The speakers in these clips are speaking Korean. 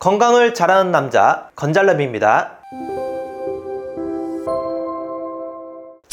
건강을 잘하는 남자 건잘남입니다.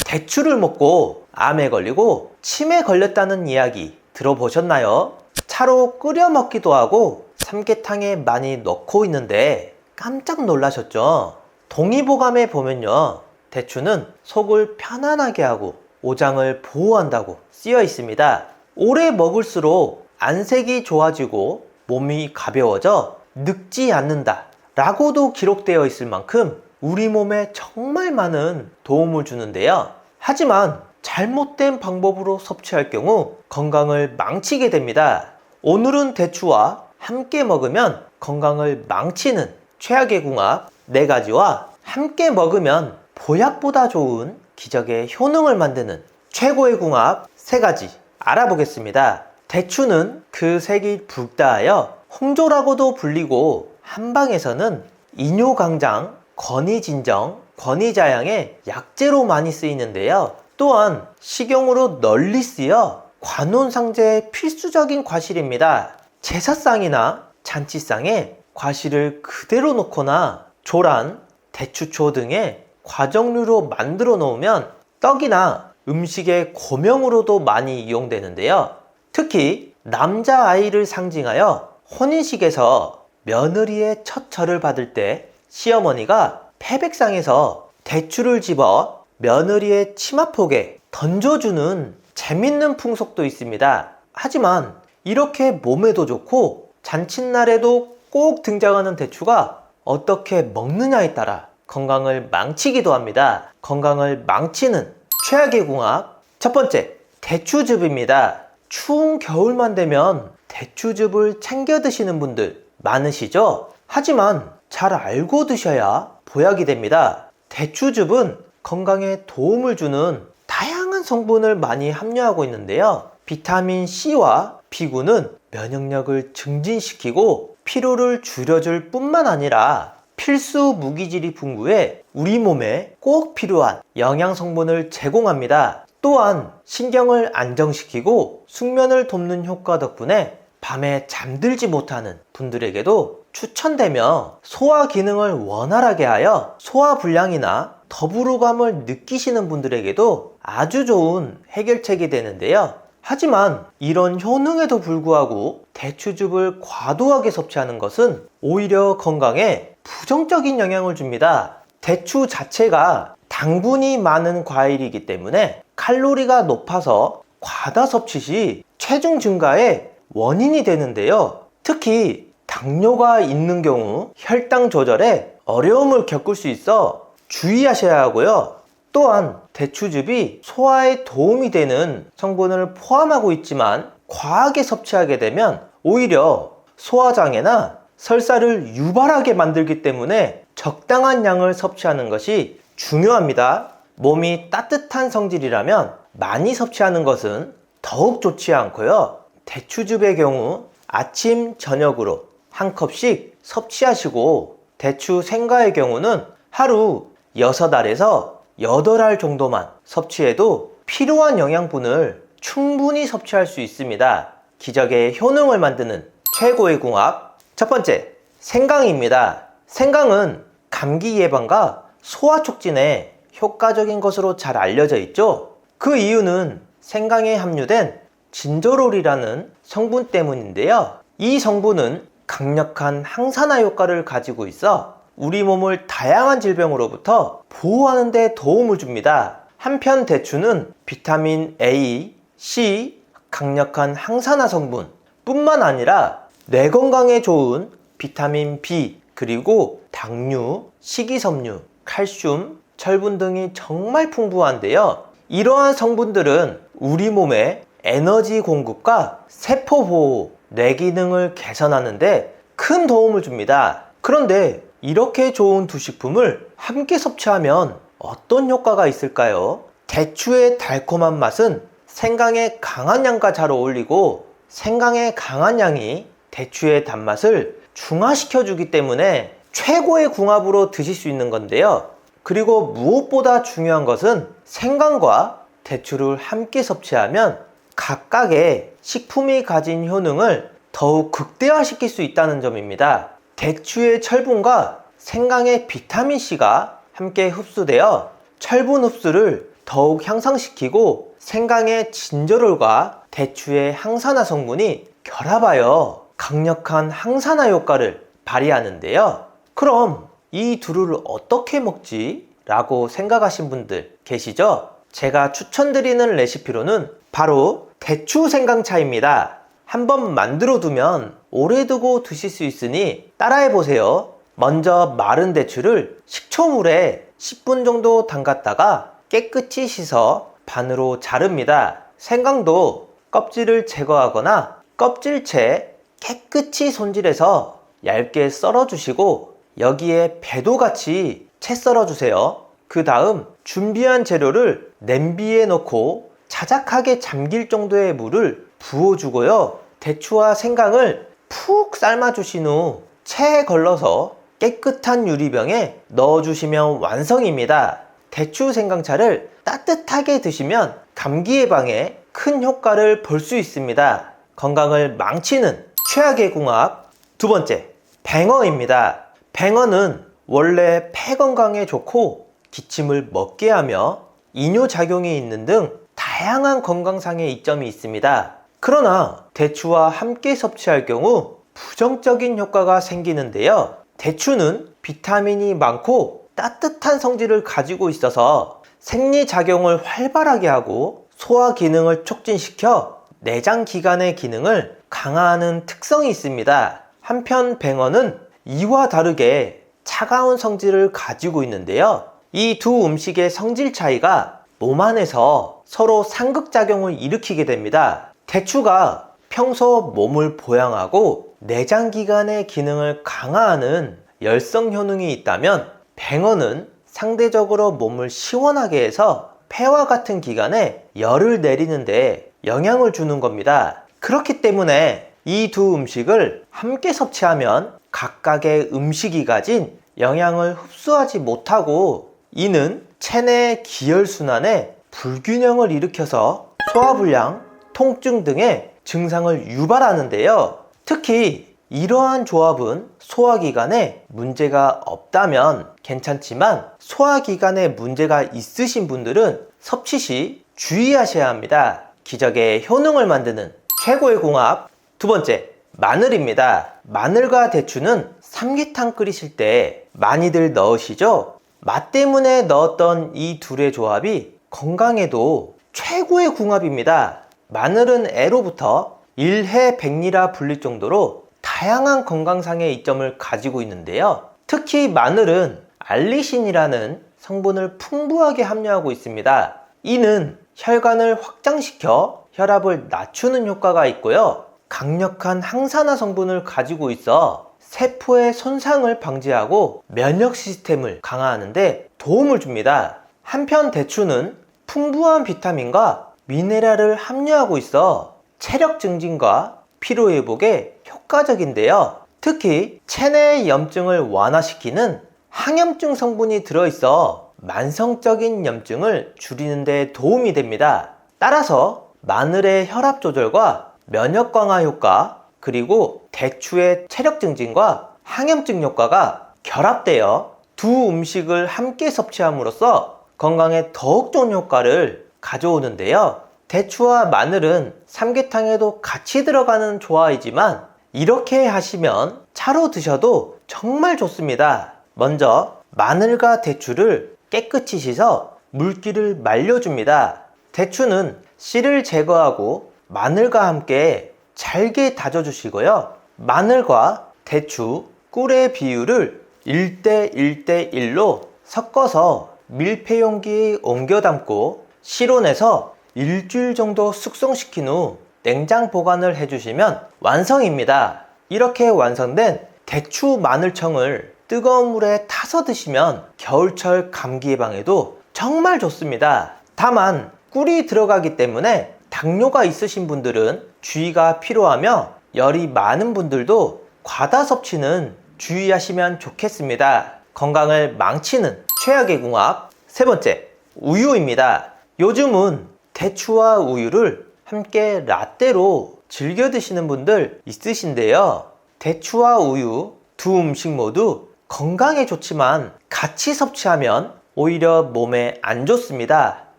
대추를 먹고 암에 걸리고 침에 걸렸다는 이야기 들어보셨나요? 차로 끓여 먹기도 하고 삼계탕에 많이 넣고 있는데 깜짝 놀라셨죠? 동의보감에 보면요, 대추는 속을 편안하게 하고 오장을 보호한다고 쓰여 있습니다. 오래 먹을수록 안색이 좋아지고 몸이 가벼워져 늙지 않는다 라고도 기록되어 있을 만큼 우리 몸에 정말 많은 도움을 주는데요. 하지만 잘못된 방법으로 섭취할 경우 건강을 망치게 됩니다. 오늘은 대추와 함께 먹으면 건강을 망치는 최악의 궁합 4가지와 함께 먹으면 보약보다 좋은 기적의 효능을 만드는 최고의 궁합 3가지 알아보겠습니다. 대추는 그 색이 붉다하여 홍조라고도 불리고 한방에서는 이뇨강장, 권위진정, 권위자양의 약재로 많이 쓰이는데요. 또한 식용으로 널리 쓰여 관혼상제의 필수적인 과실입니다. 제사상이나 잔치상에 과실을 그대로 놓거나 조란, 대추초 등의 과정류로 만들어 놓으면 떡이나 음식의 고명으로도 많이 이용되는데요. 특히 남자아이를 상징하여 혼인식에서 며느리의 첫 절을 받을 때 시어머니가 패백상에서 대추를 집어 며느리의 치마폭에 던져주는 재밌는 풍속도 있습니다. 하지만 이렇게 몸에도 좋고 잔칫날에도 꼭 등장하는 대추가 어떻게 먹느냐에 따라 건강을 망치기도 합니다. 건강을 망치는 최악의 궁합 첫 번째, 대추즙입니다. 추운 겨울만 되면 대추즙을 챙겨 드시는 분들 많으시죠? 하지만 잘 알고 드셔야 보약이 됩니다. 대추즙은 건강에 도움을 주는 다양한 성분을 많이 함유하고 있는데요. 비타민 C와 B9는 면역력을 증진시키고 피로를 줄여줄 뿐만 아니라 필수 무기질이 풍부해 우리 몸에 꼭 필요한 영양 성분을 제공합니다. 또한 신경을 안정시키고 숙면을 돕는 효과 덕분에 밤에 잠들지 못하는 분들에게도 추천되며 소화 기능을 원활하게 하여 소화불량이나 더부룩함을 느끼시는 분들에게도 아주 좋은 해결책이 되는데요. 하지만 이런 효능에도 불구하고 대추즙을 과도하게 섭취하는 것은 오히려 건강에 부정적인 영향을 줍니다. 대추 자체가 당분이 많은 과일이기 때문에 칼로리가 높아서 과다 섭취 시 체중 증가의 원인이 되는데요. 특히 당뇨가 있는 경우 혈당 조절에 어려움을 겪을 수 있어 주의하셔야 하고요. 또한 대추즙이 소화에 도움이 되는 성분을 포함하고 있지만 과하게 섭취하게 되면 오히려 소화장애나 설사를 유발하게 만들기 때문에 적당한 양을 섭취하는 것이 중요합니다. 몸이 따뜻한 성질이라면 많이 섭취하는 것은 더욱 좋지 않고요. 대추즙의 경우 아침, 저녁으로 한 컵씩 섭취하시고 대추 생과의 경우는 하루 6알에서 8알 정도만 섭취해도 필요한 영양분을 충분히 섭취할 수 있습니다. 기적의 효능을 만드는 최고의 궁합 첫 번째, 생강입니다. 생강은 감기 예방과 소화 촉진에 효과적인 것으로 잘 알려져 있죠. 그 이유는 생강에 함유된 진저롤이라는 성분 때문인데요. 이 성분은 강력한 항산화 효과를 가지고 있어 우리 몸을 다양한 질병으로부터 보호하는 데 도움을 줍니다. 한편 대추는 비타민 A, C, 강력한 항산화 성분 뿐만 아니라 뇌 건강에 좋은 비타민 B, 그리고 당류, 식이섬유, 칼슘, 철분 등이 정말 풍부한데요. 이러한 성분들은 우리 몸의 에너지 공급과 세포 보호, 뇌 기능을 개선하는데 큰 도움을 줍니다. 그런데 이렇게 좋은 두 식품을 함께 섭취하면 어떤 효과가 있을까요? 대추의 달콤한 맛은 생강의 강한 양과 잘 어울리고 생강의 강한 양이 대추의 단맛을 중화시켜 주기 때문에 최고의 궁합으로 드실 수 있는 건데요. 그리고 무엇보다 중요한 것은 생강과 대추를 함께 섭취하면 각각의 식품이 가진 효능을 더욱 극대화시킬 수 있다는 점입니다. 대추의 철분과 생강의 비타민C가 함께 흡수되어 철분 흡수를 더욱 향상시키고 생강의 진저롤과 대추의 항산화 성분이 결합하여 강력한 항산화 효과를 발휘하는데요. 그럼 이 둘을 어떻게 먹지? 라고 생각하신 분들 계시죠? 제가 추천드리는 레시피로는 바로 대추 생강차입니다. 한번 만들어 두면 오래 두고 드실 수 있으니 따라해 보세요. 먼저 마른 대추를 식초물에 10분 정도 담갔다가 깨끗이 씻어 반으로 자릅니다. 생강도 껍질을 제거하거나 껍질채 깨끗이 손질해서 얇게 썰어 주시고 여기에 배도 같이 채 썰어 주세요. 그 다음 준비한 재료를 냄비에 넣고 자작하게 잠길 정도의 물을 부어주고요. 대추와 생강을 푹 삶아주신 후 체에 걸러서 깨끗한 유리병에 넣어주시면 완성입니다. 대추 생강차를 따뜻하게 드시면 감기 예방에 큰 효과를 볼 수 있습니다. 건강을 망치는 최악의 궁합 두 번째, 뱅어입니다. 뱅어는 원래 폐 건강에 좋고 기침을 멎게 하며 이뇨작용이 있는 등 다양한 건강상의 이점이 있습니다. 그러나 대추와 함께 섭취할 경우 부정적인 효과가 생기는데요. 대추는 비타민이 많고 따뜻한 성질을 가지고 있어서 생리작용을 활발하게 하고 소화 기능을 촉진시켜 내장 기관의 기능을 강화하는 특성이 있습니다. 한편 뱅어는 이와 다르게 차가운 성질을 가지고 있는데요. 이 두 음식의 성질 차이가 몸 안에서 서로 상극작용을 일으키게 됩니다. 대추가 평소 몸을 보양하고 내장기관의 기능을 강화하는 열성 효능이 있다면 뱅어는 상대적으로 몸을 시원하게 해서 폐와 같은 기관에 열을 내리는데 영향을 주는 겁니다. 그렇기 때문에 이 두 음식을 함께 섭취하면 각각의 음식이 가진 영양을 흡수하지 못하고 이는 체내 기혈순환에 불균형을 일으켜서 소화불량, 통증 등의 증상을 유발하는데요. 특히 이러한 조합은 소화기관에 문제가 없다면 괜찮지만 소화기관에 문제가 있으신 분들은 섭취 시 주의하셔야 합니다. 기적의 효능을 만드는 최고의 궁합 두 번째, 마늘입니다. 마늘과 대추는 삼계탕 끓이실 때 많이들 넣으시죠? 맛 때문에 넣었던 이 둘의 조합이 건강에도 최고의 궁합입니다. 마늘은 애로부터 일해백리라 불릴 정도로 다양한 건강상의 이점을 가지고 있는데요. 특히 마늘은 알리신이라는 성분을 풍부하게 함유하고 있습니다. 이는 혈관을 확장시켜 혈압을 낮추는 효과가 있고요. 강력한 항산화 성분을 가지고 있어 세포의 손상을 방지하고 면역 시스템을 강화하는 데 도움을 줍니다. 한편 대추는 풍부한 비타민과 미네랄을 함유하고 있어 체력 증진과 피로 회복에 효과적인데요. 특히 체내 염증을 완화시키는 항염증 성분이 들어있어 만성적인 염증을 줄이는 데 도움이 됩니다. 따라서 마늘의 혈압 조절과 면역 강화 효과 그리고 대추의 체력 증진과 항염증 효과가 결합되어 두 음식을 함께 섭취함으로써 건강에 더욱 좋은 효과를 가져오는데요. 대추와 마늘은 삼계탕에도 같이 들어가는 조화이지만 이렇게 하시면 차로 드셔도 정말 좋습니다. 먼저 마늘과 대추를 깨끗이 씻어 물기를 말려줍니다. 대추는 씨를 제거하고 마늘과 함께 잘게 다져주시고요. 마늘과 대추, 꿀의 비율을 1대1대1로 섞어서 밀폐용기에 옮겨 담고 실온에서 일주일 정도 숙성시킨 후 냉장 보관을 해주시면 완성입니다. 이렇게 완성된 대추 마늘청을 뜨거운 물에 타서 드시면 겨울철 감기 예방에도 정말 좋습니다. 다만 꿀이 들어가기 때문에 당뇨가 있으신 분들은 주의가 필요하며 열이 많은 분들도 과다 섭취는 주의하시면 좋겠습니다. 건강을 망치는 최악의 궁합 세 번째, 우유입니다. 요즘은 대추와 우유를 함께 라떼로 즐겨 드시는 분들 있으신데요. 대추와 우유 두 음식 모두 건강에 좋지만 같이 섭취하면 오히려 몸에 안 좋습니다.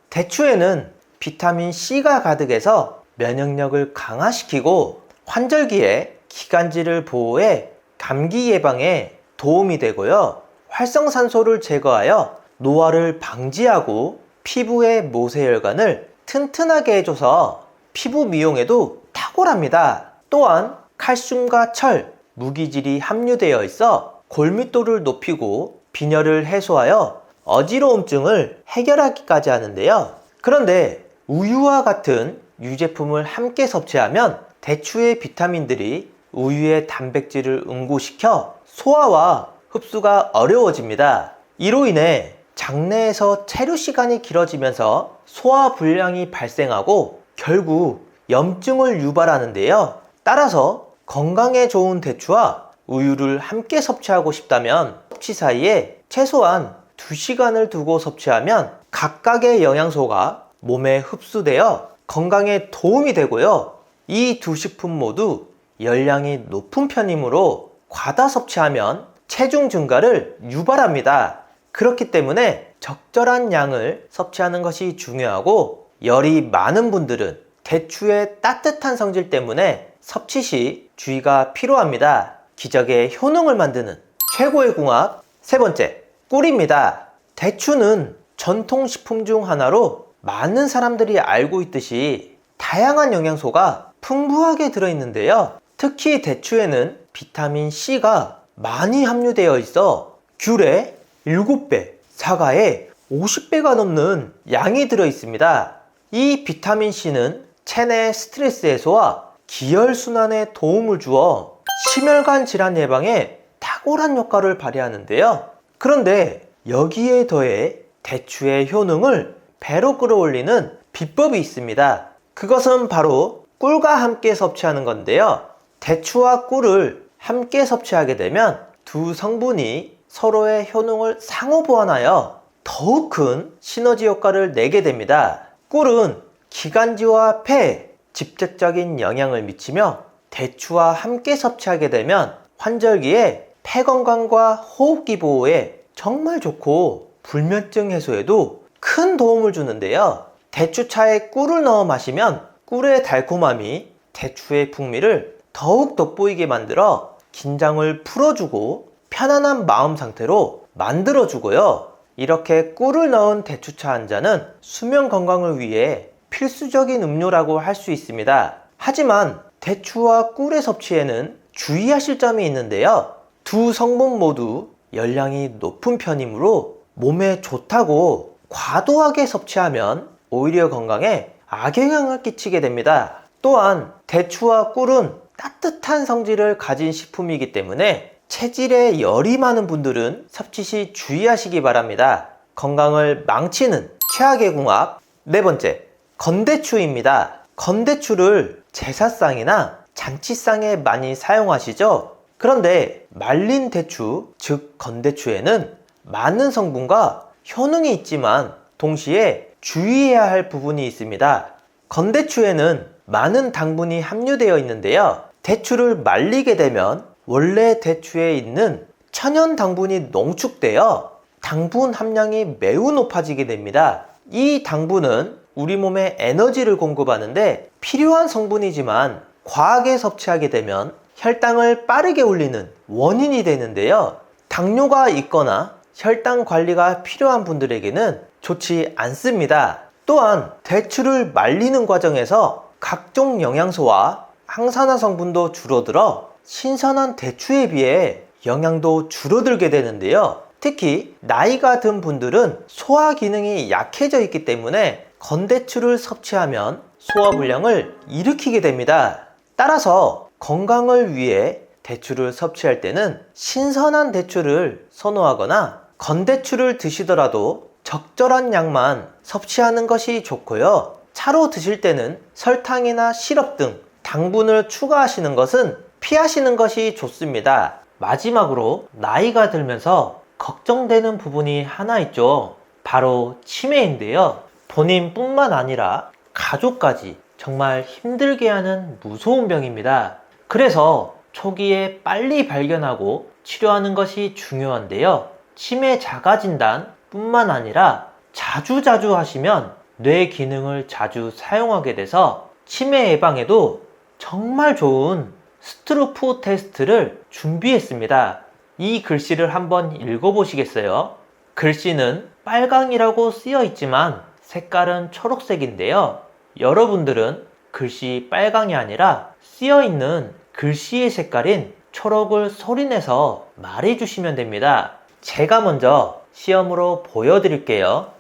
대추에는 비타민 C가 가득해서 면역력을 강화시키고 환절기에 기관지를 보호해 감기 예방에 도움이 되고요. 활성산소를 제거하여 노화를 방지하고 피부의 모세혈관을 튼튼하게 해줘서 피부 미용에도 탁월합니다. 또한 칼슘과 철, 무기질이 함유되어 있어 골밀도를 높이고 빈혈을 해소하여 어지러움증을 해결하기까지 하는데요. 그런데 우유와 같은 유제품을 함께 섭취하면 대추의 비타민들이 우유의 단백질을 응고시켜 소화와 흡수가 어려워집니다. 이로 인해 장내에서 체류 시간이 길어지면서 소화 불량이 발생하고 결국 염증을 유발하는데요. 따라서 건강에 좋은 대추와 우유를 함께 섭취하고 싶다면 섭취 사이에 최소한 2시간을 두고 섭취하면 각각의 영양소가 몸에 흡수되어 건강에 도움이 되고요. 이 두 식품 모두 열량이 높은 편이므로 과다 섭취하면 체중 증가를 유발합니다. 그렇기 때문에 적절한 양을 섭취하는 것이 중요하고 열이 많은 분들은 대추의 따뜻한 성질 때문에 섭취 시 주의가 필요합니다. 기적의 효능을 만드는 최고의 궁합 세 번째, 꿀입니다. 대추는 전통식품 중 하나로 많은 사람들이 알고 있듯이 다양한 영양소가 풍부하게 들어있는데요. 특히 대추에는 비타민 C가 많이 함유되어 있어 귤의 7배, 사과의 50배가 넘는 양이 들어있습니다. 이 비타민 C는 체내 스트레스 해소와 기혈순환에 도움을 주어 심혈관 질환 예방에 탁월한 효과를 발휘하는데요. 그런데 여기에 더해 대추의 효능을 배로 끌어올리는 비법이 있습니다. 그것은 바로 꿀과 함께 섭취하는 건데요. 대추와 꿀을 함께 섭취하게 되면 두 성분이 서로의 효능을 상호 보완하여 더욱 큰 시너지 효과를 내게 됩니다. 꿀은 기관지와 폐에 직접적인 영향을 미치며 대추와 함께 섭취하게 되면 환절기에 폐 건강과 호흡기 보호에 정말 좋고 불면증 해소에도 큰 도움을 주는데요. 대추차에 꿀을 넣어 마시면 꿀의 달콤함이 대추의 풍미를 더욱 돋보이게 만들어 긴장을 풀어주고 편안한 마음 상태로 만들어주고요. 이렇게 꿀을 넣은 대추차 한 잔은 수면 건강을 위해 필수적인 음료라고 할 수 있습니다. 하지만 대추와 꿀의 섭취에는 주의하실 점이 있는데요. 두 성분 모두 열량이 높은 편이므로 몸에 좋다고 과도하게 섭취하면 오히려 건강에 악영향을 끼치게 됩니다. 또한 대추와 꿀은 따뜻한 성질을 가진 식품이기 때문에 체질에 열이 많은 분들은 섭취 시 주의하시기 바랍니다. 건강을 망치는 최악의 궁합 네 번째, 건대추입니다. 건대추를 제사상이나 잔치상에 많이 사용하시죠? 그런데 말린 대추, 즉 건대추에는 많은 성분과 효능이 있지만 동시에 주의해야 할 부분이 있습니다. 건대추에는 많은 당분이 함유되어 있는데요. 대추를 말리게 되면 원래 대추에 있는 천연 당분이 농축되어 당분 함량이 매우 높아지게 됩니다. 이 당분은 우리 몸에 에너지를 공급하는데 필요한 성분이지만 과하게 섭취하게 되면 혈당을 빠르게 올리는 원인이 되는데요. 당뇨가 있거나 혈당 관리가 필요한 분들에게는 좋지 않습니다. 또한 대추를 말리는 과정에서 각종 영양소와 항산화 성분도 줄어들어 신선한 대추에 비해 영양도 줄어들게 되는데요. 특히 나이가 든 분들은 소화 기능이 약해져 있기 때문에 건대추를 섭취하면 소화불량을 일으키게 됩니다. 따라서 건강을 위해 대추를 섭취할 때는 신선한 대추를 선호하거나 건대추를 드시더라도 적절한 양만 섭취하는 것이 좋고요. 차로 드실 때는 설탕이나 시럽 등 당분을 추가하시는 것은 피하시는 것이 좋습니다. 마지막으로 나이가 들면서 걱정되는 부분이 하나 있죠. 바로 치매인데요. 본인뿐만 아니라 가족까지 정말 힘들게 하는 무서운 병입니다. 그래서 초기에 빨리 발견하고 치료하는 것이 중요한데요. 치매 자가 진단 뿐만 아니라 자주자주 하시면 뇌 기능을 자주 사용하게 돼서 치매 예방에도 정말 좋은 스트루프 테스트를 준비했습니다. 이 글씨를 한번 읽어보시겠어요? 글씨는 빨강이라고 쓰여 있지만 색깔은 초록색인데요. 여러분들은 글씨 빨강이 아니라 쓰여 있는 글씨의 색깔인 초록을 소리내서 말해주시면 됩니다. 제가 먼저 시험으로 보여드릴게요.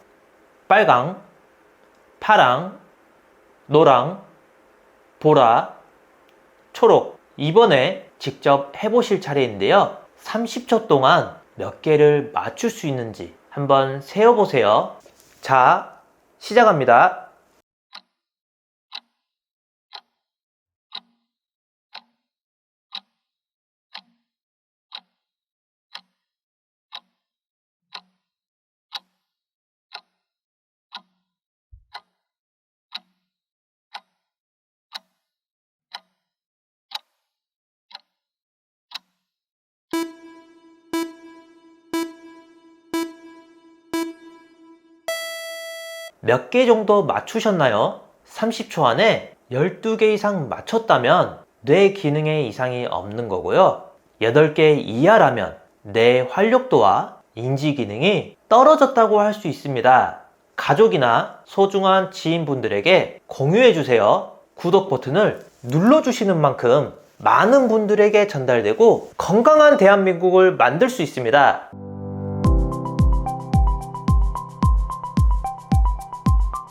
빨강, 파랑, 노랑, 보라, 초록. 이번에 직접 해보실 차례인데요. 30초 동안 몇 개를 맞출 수 있는지 한번 세어보세요. 자, 시작합니다. 몇 개 정도 맞추셨나요? 30초 안에 12개 이상 맞췄다면 뇌 기능에 이상이 없는 거고요. 8개 이하라면 뇌 활력도와 인지 기능이 떨어졌다고 할 수 있습니다. 가족이나 소중한 지인분들에게 공유해주세요. 구독 버튼을 눌러주시는 만큼 많은 분들에게 전달되고 건강한 대한민국을 만들 수 있습니다.